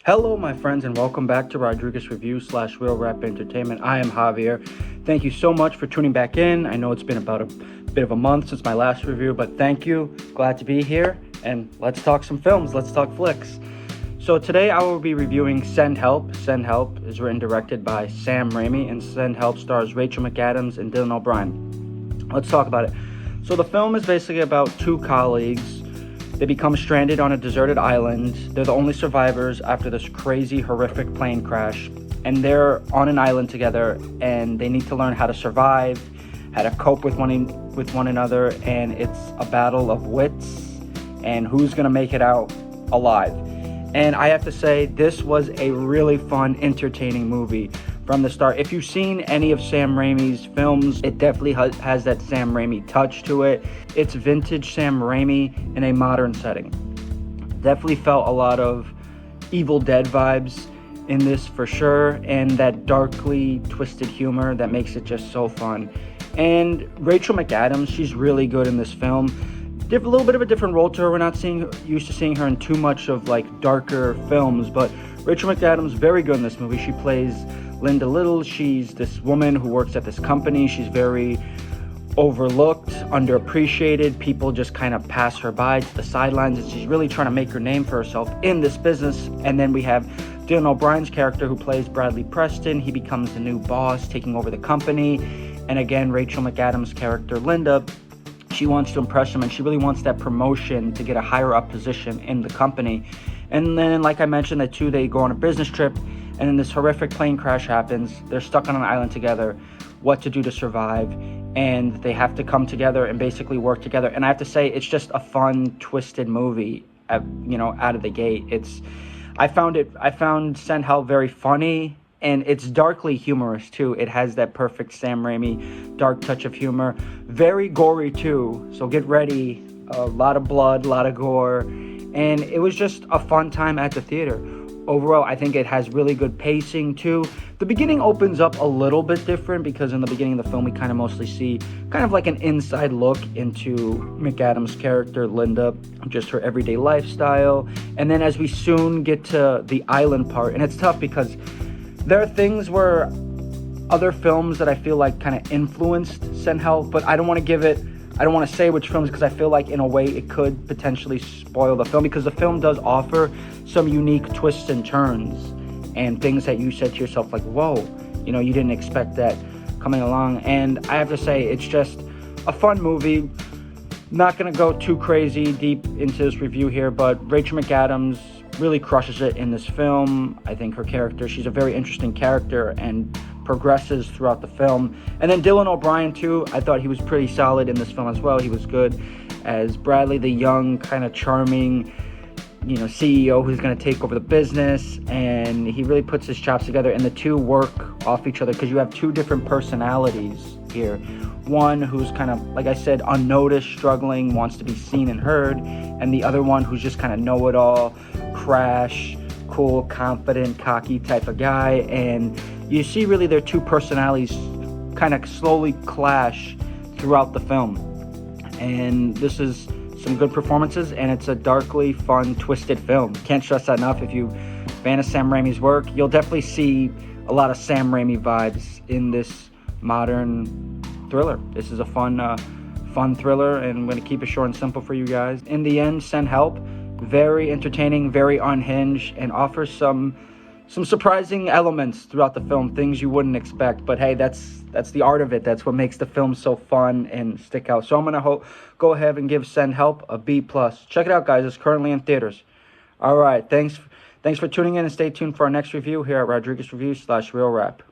Hello, my friends, and welcome back to Rodriguez Review / Real Rap Entertainment. I am Javier. Thank you so much for tuning back in. I know it's been about a bit of a month since my last review, but thank you. Glad to be here, and let's talk some films. Let's talk flicks. So today I will be reviewing Send Help. Send Help is written and directed by Sam Raimi, and Send Help stars Rachel McAdams and Dylan O'Brien. Let's talk about it. So the film is basically about two colleagues. They become stranded on a deserted island. They're the only survivors after this crazy, horrific plane crash. And they're on an island together, and they need to learn how to survive, how to cope with one another, and it's a battle of wits and who's going to make it out alive. And I have to say, this was a really fun, entertaining movie from the start. If you've seen any of Sam Raimi's films, it definitely has that Sam Raimi touch to it. It's vintage Sam Raimi in a modern setting. Definitely felt a lot of Evil Dead vibes in this for sure, and that darkly twisted humor that makes it just so fun. And Rachel McAdams, she's really good in this film. A little bit of a different role to her. We're not used to seeing her in too much of like darker films, but Rachel McAdams very good in this movie. She plays Linda Little. She's this woman who works at this company. She's very overlooked, underappreciated. People just kind of pass her by to the sidelines, and she's really trying to make her name for herself in this business. And then we have Dylan O'Brien's character, who plays Bradley Preston. He becomes the new boss, taking over the company. And again, Rachel McAdams' character, Linda, she wants to impress him, and she really wants that promotion to get a higher up position in the company. And then, like I mentioned, they go on a business trip, and then this horrific plane crash happens. They're stuck on an island together, what to do to survive, and they have to come together and basically work together. And I have to say, it's just a fun, twisted movie, out of the gate. I found Send Help very funny, and it's darkly humorous too. It has that perfect Sam Raimi dark touch of humor. Very gory too, so get ready. A lot of blood, a lot of gore, and it was just a fun time at the theater. Overall, I think it has really good pacing too. The beginning opens up a little bit different, because in the beginning of the film we kind of mostly see kind of like an inside look into McAdams' character, Linda, just her everyday lifestyle. And then as we soon get to the island part, and it's tough because there are things where other films that I feel like kind of influenced Send Help, but I don't want to say which films, because I feel like in a way it could potentially spoil the film, because the film does offer some unique twists and turns and things that you said to yourself like, whoa, you didn't expect that coming along. And I have to say, it's just a fun movie. Not going to go too crazy deep into this review here, but Rachel McAdams really crushes it in this film. I think her character, she's a very interesting character and progresses throughout the film. And then Dylan O'Brien too, I thought he was pretty solid in this film as well. He was good as Bradley, the young, kind of charming, CEO who's going to take over the business, and he really puts his chops together, and the two work off each other, because you have two different personalities here. One who's kind of, like I said, unnoticed, struggling, wants to be seen and heard, and the other one who's just kind of know-it-all, crash, cool, confident, cocky type of guy. And you see really their two personalities kind of slowly clash throughout the film. And this is some good performances, and it's a darkly fun, twisted film. Can't stress that enough. If you're a fan of Sam Raimi's work, you'll definitely see a lot of Sam Raimi vibes in this modern thriller. This is a fun thriller, and I'm going to keep it short and simple for you guys. In the end, Send Help, very entertaining, very unhinged, and offers some surprising elements throughout the film, things you wouldn't expect. But hey, that's the art of it. That's what makes the film so fun and stick out. So I'm gonna go ahead and give Send Help a B+. Check it out, guys. It's currently in theaters. All right, thanks for tuning in, and stay tuned for our next review here at Rodriguez Review / Real Rap.